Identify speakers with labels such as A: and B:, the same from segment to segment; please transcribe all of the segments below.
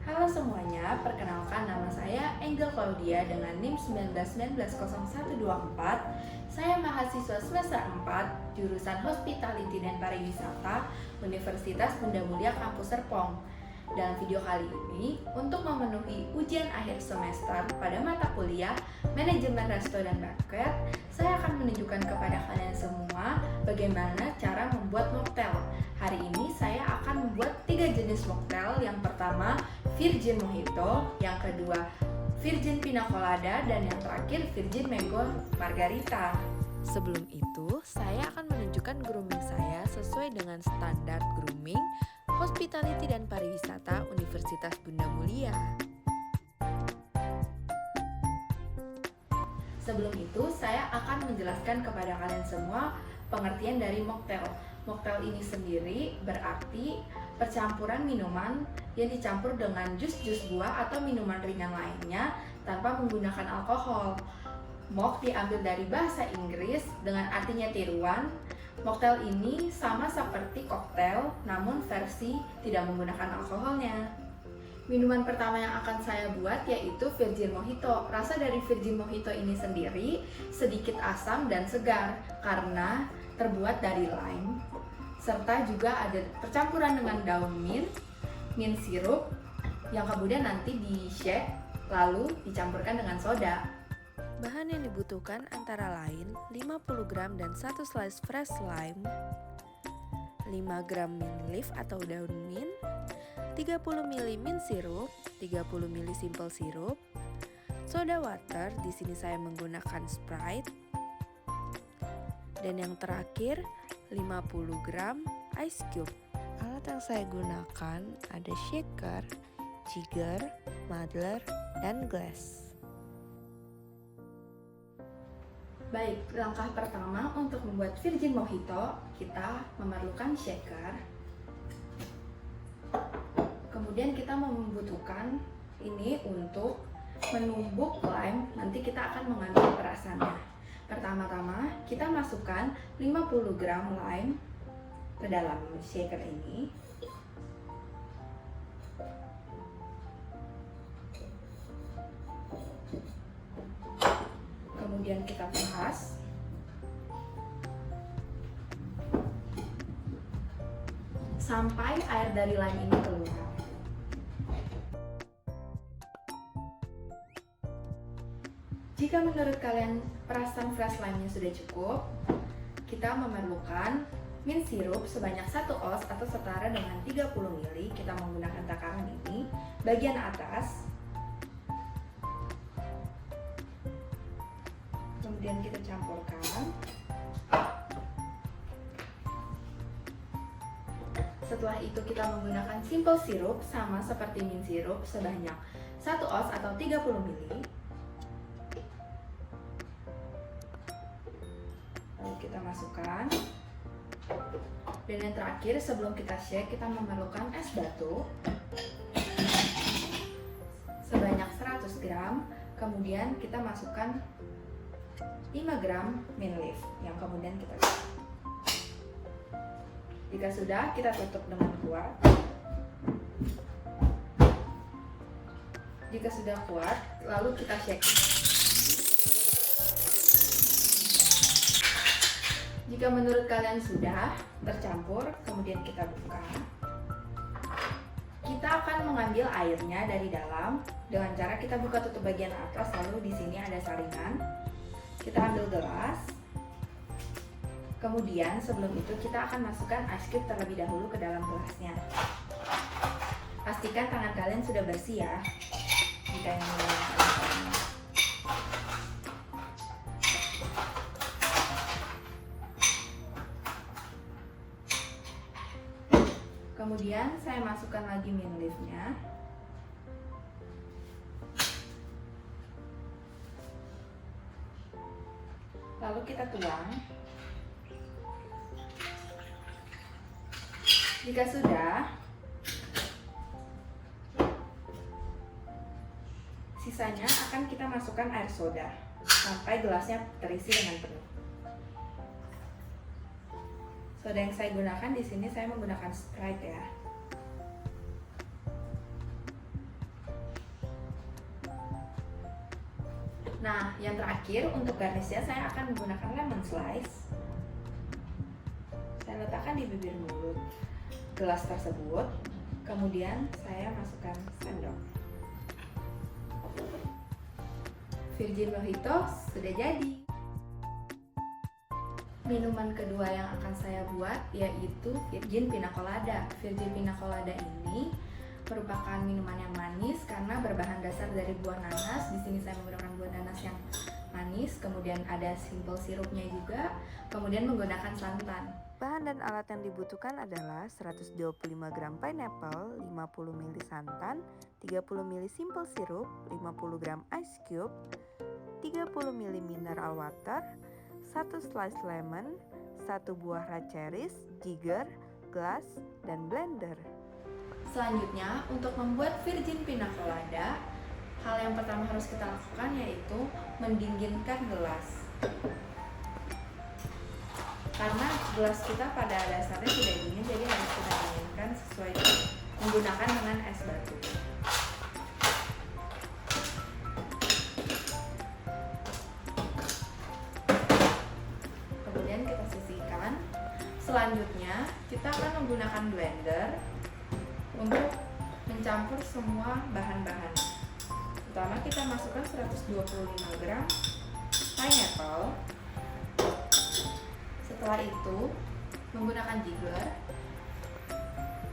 A: Halo semuanya, perkenalkan nama saya Angel Claudia dengan NIM 19190124. Saya mahasiswa semester 4, jurusan Hospitality dan Pariwisata, Universitas Bunda Mulia Kampus Serpong. Dalam video kali ini, untuk memenuhi ujian akhir semester pada mata kuliah Manajemen Resto dan Banquet, saya akan menunjukkan kepada kalian semua bagaimana cara membuat mocktail. Hari ini saya akan membuat 3 jenis mocktail. Yang pertama, Virgin Mojito, yang kedua, Virgin Pina Colada, dan yang terakhir, Virgin Mango Margarita.
B: Sebelum itu, saya akan menunjukkan grooming saya sesuai dengan standar grooming Hospitality dan Pariwisata Universitas Bunda Mulia.
A: Sebelum itu, saya akan menjelaskan kepada kalian semua pengertian dari mocktail. Mocktail ini sendiri berarti percampuran minuman yang dicampur dengan jus-jus buah atau minuman ringan lainnya tanpa menggunakan alkohol. Mock diambil dari bahasa Inggris dengan artinya tiruan. Mocktail ini sama seperti koktail, namun versi tidak menggunakan alkoholnya. Minuman pertama yang akan saya buat yaitu Virgin Mojito. Rasa dari Virgin Mojito ini sendiri sedikit asam dan segar karena terbuat dari lime, serta juga ada percampuran dengan daun mint sirup yang kemudian nanti di-shake lalu dicampurkan dengan soda.
B: Bahan yang dibutuhkan antara lain 50 gram dan 1 slice fresh lime, 5 gram mint leaf atau daun mint, 30 ml mint sirup, 30 ml simple sirup, soda water, di sini saya menggunakan Sprite, dan yang terakhir 50 gram ice cube. Alat yang saya gunakan ada shaker, jigger, muddler, dan glass.
A: Baik, langkah pertama untuk membuat Virgin Mojito, kita memerlukan shaker. Kemudian kita membutuhkan ini untuk menumbuk lime, nanti kita akan mengambil perasannya. Pertama-tama kita masukkan 50 gram lime ke dalam shaker ini. Kemudian kita peras. Sampai air dari lime ini keluar. Jika menurut kalian perasan fresh lime-nya sudah cukup, kita memerlukan mint sirup sebanyak 1 oz atau setara dengan 30 ml. Kita menggunakan takaran ini, bagian atas. Kemudian kita campurkan. Setelah itu kita menggunakan simple sirup sama seperti mint sirup sebanyak 1 oz atau 30 ml. Lalu kita masukkan. Dan yang terakhir, sebelum kita shake, kita memerlukan es batu sebanyak 100 gram. Kemudian kita masukkan 5 gram mint leaf yang kemudian kita shake. Jika sudah, kita tutup dengan kuat. Jika sudah kuat, lalu kita shake. Jika menurut kalian sudah tercampur, kemudian kita buka. Kita akan mengambil airnya dari dalam dengan cara kita buka tutup bagian atas, lalu di sini ada saringan. Kita ambil gelas. Kemudian sebelum itu kita akan masukkan ice cube terlebih dahulu ke dalam gelasnya. Pastikan tangan kalian sudah bersih ya. Jika yang menggunakan. Kemudian saya masukkan lagi mint leaf-nya. Lalu kita tuang. Jika sudah, sisanya akan kita masukkan air soda sampai gelasnya terisi dengan penuh. Soda yang saya gunakan di sini saya menggunakan Sprite ya. Nah, yang terakhir untuk garnishnya saya akan menggunakan lemon slice. Saya letakkan di bibir mulut gelas tersebut. Kemudian saya masukkan sendok. Virgin Mojito sudah jadi. Minuman kedua yang akan saya buat yaitu Virgin Pina Colada. Virgin Pina Colada ini merupakan minuman yang manis karena berbahan dasar dari buah nanas. Di sini saya menggunakan buah nanas yang manis, kemudian ada simple sirupnya juga, kemudian menggunakan santan.
B: Bahan dan alat yang dibutuhkan adalah 125 gram pineapple, 50 ml santan, 30 ml simple syrup, 50 gram ice cube, 30 ml mineral water, 1 slice lemon, 1 buah red cherries, jigger, gelas, dan blender.
A: Selanjutnya, untuk membuat Virgin Pina Colada, hal yang pertama harus kita lakukan yaitu mendinginkan gelas. Karena gelas kita pada dasarnya sudah dingin, jadi harus kita dinginkan sesuai menggunakan dengan es batu. Kemudian kita sisihkan. Selanjutnya kita akan menggunakan blender untuk mencampur semua bahan-bahan. Pertama kita masukkan 125 gram pineapple. Setelah itu menggunakan jigger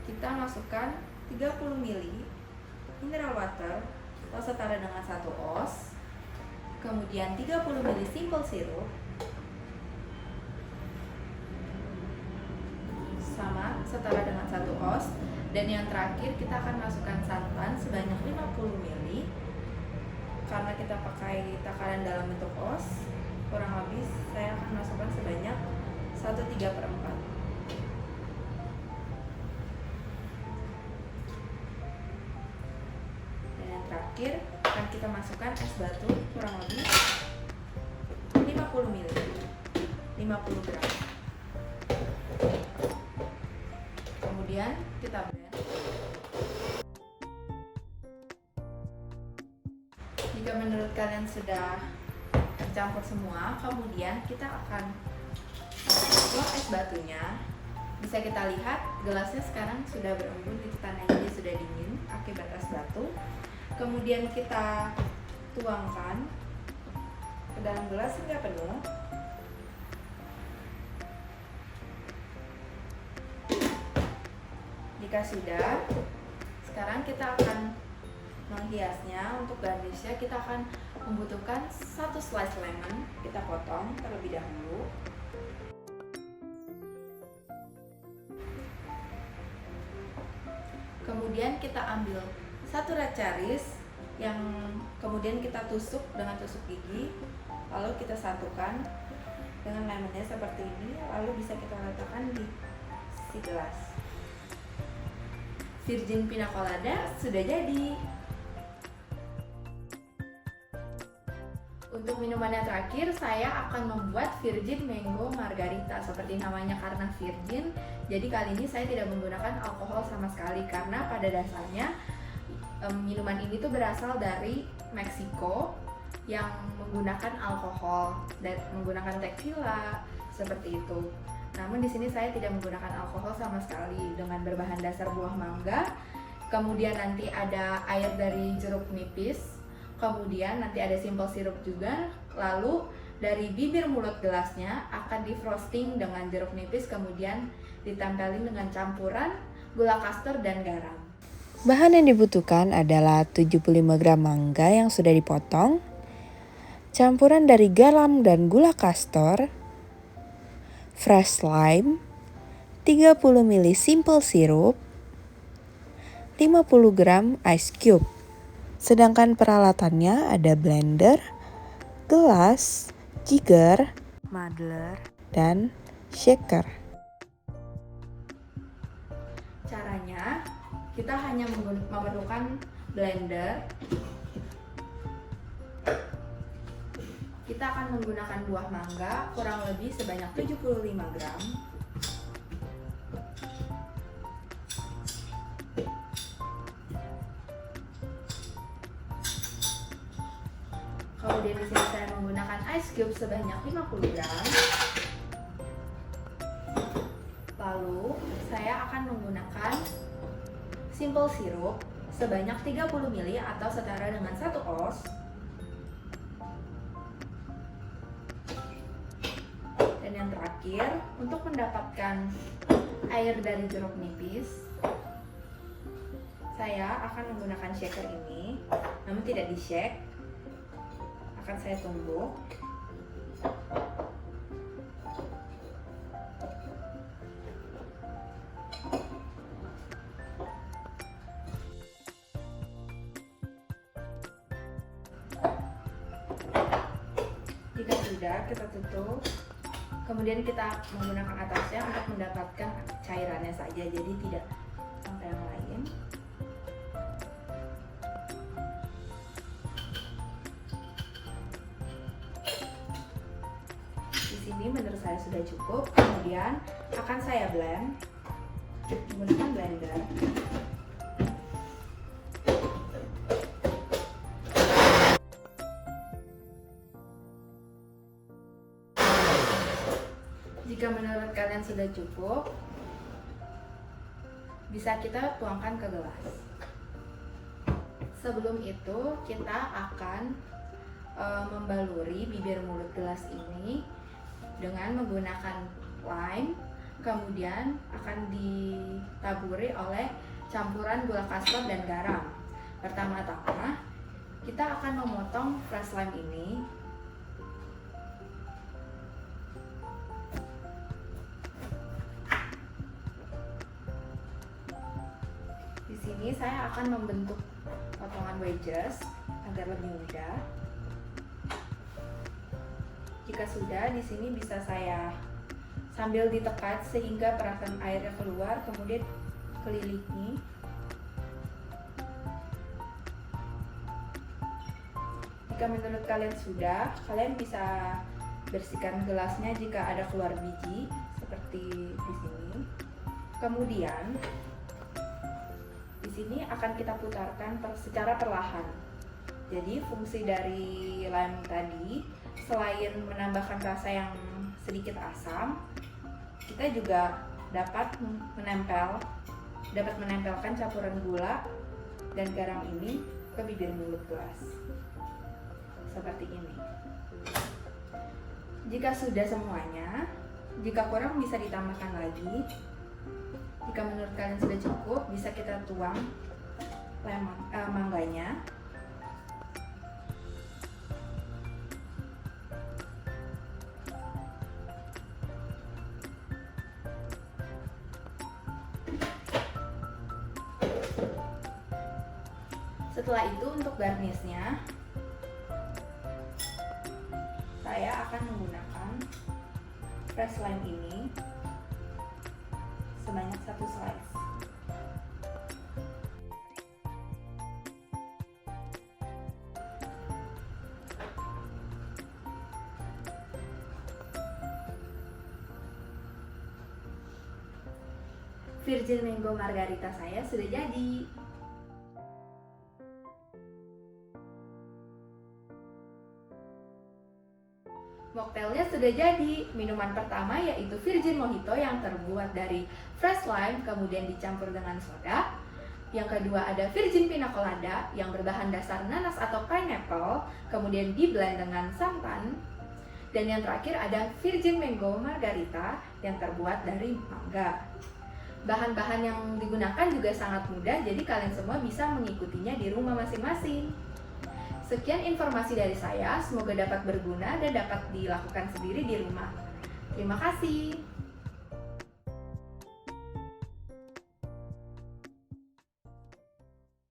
A: kita masukkan 30 ml mineral water atau setara dengan 1 oz, kemudian 30 ml simple syrup sama setara dengan 1 oz, dan yang terakhir kita akan masukkan santan sebanyak 50 ml. Karena kita pakai takaran dalam bentuk oz, kurang lebih saya akan masukkan sebanyak 1/3/4. Dan yang terakhir akan kita masukkan es batu kurang lebih 50 ml, 50 gram. Kemudian kita blend. Jika menurut kalian sudah tercampur semua, kemudian kita akan tuang es batunya. Bisa kita lihat gelasnya sekarang sudah berembun, itu tandanya dia sudah dingin akibat es batu. Kemudian kita tuangkan ke dalam gelas hingga penuh. Jika sudah, sekarang kita akan menghiasnya. Untuk garnishnya kita akan membutuhkan 1 slice lemon, kita potong terlebih dahulu. Kemudian kita ambil 1 red cherries yang kemudian kita tusuk dengan tusuk gigi, lalu kita satukan dengan lemonnya seperti ini, lalu bisa kita letakkan di si gelas. Virgin Pina Colada sudah jadi. Untuk minuman yang terakhir, saya akan membuat Virgin Mango Margarita. Seperti namanya karena virgin, jadi kali ini saya tidak menggunakan alkohol sama sekali. Karena pada dasarnya minuman ini tuh berasal dari Meksiko yang menggunakan alkohol dan menggunakan tequila seperti itu. Namun di sini saya tidak menggunakan alkohol sama sekali, dengan berbahan dasar buah mangga. Kemudian nanti ada air dari jeruk nipis. Kemudian nanti ada simple syrup juga. Lalu dari bibir mulut gelasnya akan di frosting dengan jeruk nipis, kemudian ditempelin dengan campuran gula kastor dan garam.
B: Bahan yang dibutuhkan adalah 75 gram mangga yang sudah dipotong, campuran dari garam dan gula kastor, fresh lime, 30 ml simple syrup, 50 gram ice cube. Sedangkan peralatannya ada blender, gelas, jigger, muddler, dan shaker.
A: Caranya, kita hanya memerlukan blender. Kita akan menggunakan buah mangga kurang lebih sebanyak 75 gram. Kemudian di sini saya menggunakan ice cube sebanyak 50 gram. Lalu saya akan menggunakan simple syrup sebanyak 30 ml atau setara dengan 1 oz. Dan yang terakhir, untuk mendapatkan air dari jeruk nipis, saya akan menggunakan shaker ini, namun tidak di-shake. Akan saya tumbuk. Jika sudah, kita tutup. Kemudian kita menggunakan atasnya untuk mendapatkan cairannya saja, jadi tidak sampai yang lain. Di sini menurut saya sudah cukup. Kemudian akan saya blend menggunakan blender. Jika menurut kalian sudah cukup, bisa kita tuangkan ke gelas. Sebelum itu, kita akan membaluri bibir mulut gelas ini dengan menggunakan lime, kemudian akan ditaburi oleh campuran gula kastor dan garam. Pertama-tama, kita akan memotong fresh lime ini. Di sini saya akan membentuk potongan wedges agar lebih mudah. Jika sudah, di sini bisa saya sambil ditekan sehingga perasaan airnya keluar, kemudian kelilingi. Jika menurut kalian sudah, kalian bisa bersihkan gelasnya jika ada keluar biji seperti di sini. Kemudian di sini akan kita putarkan secara perlahan. Jadi fungsi dari lime tadi, selain menambahkan rasa yang sedikit asam, kita juga dapat menempelkan campuran gula dan garam ini ke bibir mulut gelas. Seperti ini. Jika sudah semuanya, jika kurang bisa ditambahkan lagi. Jika menurut kalian sudah cukup, bisa kita tuang mangganya. Setelah itu, untuk garnishnya, saya akan menggunakan fresh lime ini sebanyak 1 slice. Virgin Mango Margarita saya sudah jadi. Mocktailnya sudah jadi. Minuman pertama yaitu Virgin Mojito yang terbuat dari fresh lime kemudian dicampur dengan soda. Yang kedua ada Virgin Pina Colada yang berbahan dasar nanas atau pineapple kemudian di-blend dengan santan. Dan yang terakhir ada Virgin Mango Margarita yang terbuat dari mangga. Bahan-bahan yang digunakan juga sangat mudah, jadi kalian semua bisa mengikutinya di rumah masing-masing. Sekian informasi dari saya, semoga dapat berguna dan dapat dilakukan sendiri di rumah. Terima kasih.